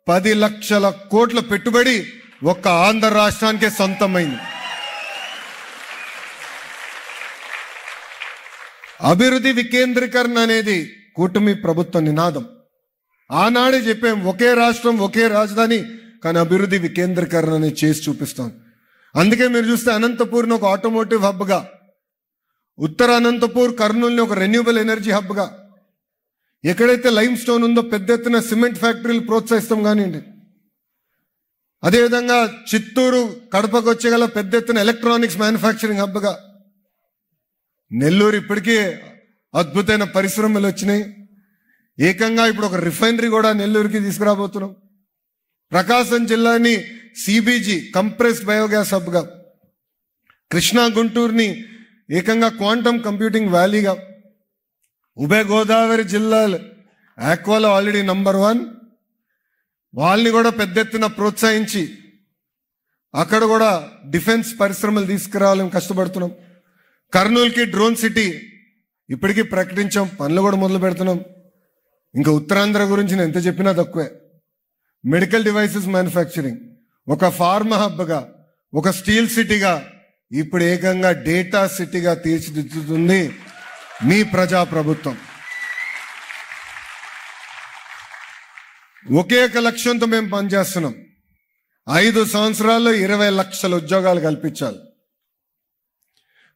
10 లక్షల కోట్ల పెట్టుబడి ఒక్క ఆంధ్ర రాష్ట్రానికే సొంతమైంది. అభివృద్ధి వికేంద్రీకరణ అనేది కూటమి ప్రభుత్వ నినాదం. ఆనాడే చెప్పాం, ఒకే రాష్ట్రం ఒకే రాజధాని, కానీ అభివృద్ధి వికేంద్రీకరణ అనేది చేసి చూపిస్తాం. అందుకే మీరు చూస్తే అనంతపూర్ని ఒక ఆటోమోటివ్ హబ్గా, ఉత్తర అనంతపూర్ కర్నూలుని ఒక రెన్యూబుల్ ఎనర్జీ హబ్గా, ఎక్కడైతే లైమ్ స్టోన్ ఉందో పెద్ద ఎత్తున సిమెంట్ ఫ్యాక్టరీలు ప్రోత్సహిస్తాం కానివ్వండి. అదేవిధంగా చిత్తూరు కడపకు వచ్చేగల పెద్ద ఎత్తున ఎలక్ట్రానిక్స్ మ్యానుఫ్యాక్చరింగ్ హబ్గా, నెల్లూరు ఇప్పటికీ అద్భుతమైన పరిశ్రమలు వచ్చినాయి. ఏకంగా ఇప్పుడు ఒక రిఫైనరీ కూడా నెల్లూరుకి తీసుకురాబోతున్నాం. ప్రకాశం జిల్లాని సిబిజీ కంప్రెస్డ్ బయోగ్యాస్ హబ్గా, కృష్ణా గుంటూరుని ఏకంగా క్వాంటమ్ కంప్యూటింగ్ వ్యాలీగా, ఉభయ గోదావరి జిల్లాలు ఆక్వాలో ఆల్రెడీ నంబర్ 1, వాళ్ళని కూడా పెద్ద ఎత్తున ప్రోత్సహించి అక్కడ కూడా డిఫెన్స్ పరిశ్రమలు తీసుకురావాలని కష్టపడుతున్నాం. కర్నూలుకి డ్రోన్ సిటీ ఇప్పటికీ ప్రకటించాం, పనులు కూడా మొదలు పెడుతున్నాం. ఇంకా ఉత్తరాంధ్ర గురించి నేను ఎంత చెప్పినా తక్కువే. మెడికల్ డివైసెస్ మ్యానుఫ్యాక్చరింగ్ ఒక ఫార్మా హబ్గా, ఒక స్టీల్ సిటీగా, ఇప్పుడు ఏకంగా డేటా సిటీగా తీర్చిదిద్దుతుంది మీ ప్రజా ప్రభుత్వం. ఒకే ఒక లక్ష్యంతో మేము పనిచేస్తున్నాం. 5 సంవత్సరాల్లో 20 లక్షల ఉద్యోగాలు కల్పించాలి.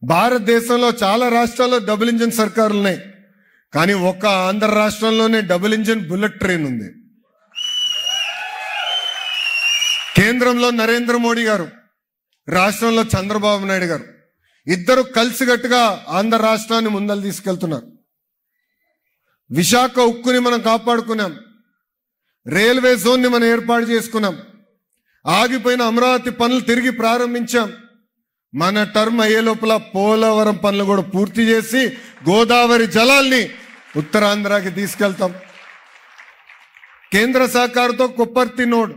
భారతదేశంలో చాలా రాష్ట్రాల్లో డబుల్ ఇంజిన్ సర్కారులు ఉన్నాయి, కానీ ఒక్క ఆంధ్ర రాష్ట్రంలోనే డబుల్ ఇంజిన్ బుల్లెట్ ట్రైన్ ఉంది. కేంద్రంలో నరేంద్ర మోడీ గారు, రాష్ట్రంలో చంద్రబాబు నాయుడు గారు ఇద్దరు కలిసికట్టుగా ఆంధ్ర రాష్ట్రాన్ని ముందలు తీసుకెళ్తున్నారు. విశాఖ ఉక్కుని మనం కాపాడుకున్నాం, రైల్వే జోన్ని మనం ఏర్పాటు చేసుకున్నాం, ఆగిపోయిన అమరావతి పనులు తిరిగి ప్రారంభించాం. మన టర్మ్ అయ్యే లోపల పోలవరం పనులు కూడా పూర్తి చేసి గోదావరి జలాల్ని ఉత్తరాంధ్రకి తీసుకెళ్తాం. కేంద్ర సహకారంతో Kopparthi node,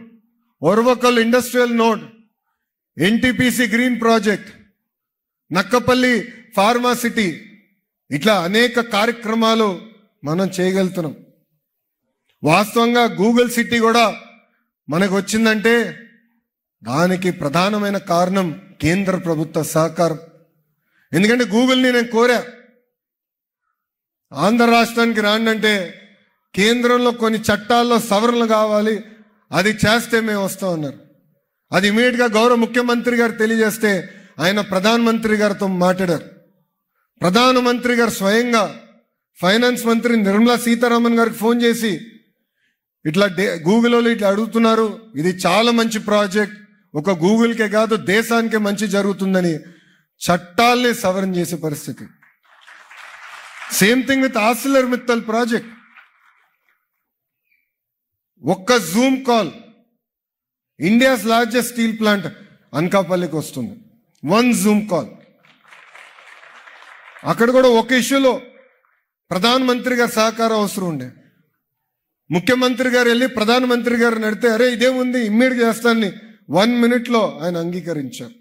Orvakal industrial node, NTPC green project, Nakkapalli pharma city, ఇట్లా అనేక కార్యక్రమాలు మనం చేయగలుగుతున్నాం. వాస్తవంగా గూగుల్ సిటీ కూడా మనకు వచ్చిందంటే దానికి ప్రధానమైన కారణం కేంద్ర ప్రభుత్వ సహకారం. ఎందుకంటే గూగుల్ని నేను కోరా, ఆంధ్ర రాష్ట్రానికి రాండంటే కేంద్రంలో కొన్ని చట్టాల్లో సవరణలు కావాలి, అది చేస్తే మేము వస్తాం అన్నారు. అది ఇమీడియట్గా గౌరవ ముఖ్యమంత్రి గారు తెలియజేస్తే ఆయన ప్రధానమంత్రి గారితో మాట్లాడారు. ప్రధానమంత్రి గారు స్వయంగా ఫైనాన్స్ మంత్రి నిర్మలా సీతారామన్ గారికి ఫోన్ చేసి ఇట్లా గూగుల్ వాళ్ళు ఇట్లా అడుగుతున్నారు, ఇది చాలా మంచి ప్రాజెక్ట్, ఒక గూగుల్కే కాదు దేశానికే మంచి జరుగుతుందని చట్టాల్ని సవరణ చేసే పరిస్థితి. Same thing with Arcelor Mittal project. ఒక్క zoom call India's largest steel plant అనకాపల్లికి వస్తుంది. 1 జూమ్ కాల్. అక్కడ కూడా ఒక ఇష్యూలో ప్రధానమంత్రి గారి సహకారం అవసరం ఉండే. ముఖ్యమంత్రి గారు వెళ్ళి ప్రధానమంత్రి గారు నడితే అరే ఇదేముంది ఇమ్మీడియట్ చేస్తానని 1 మినిట్లో ఆయన అంగీకరించారు.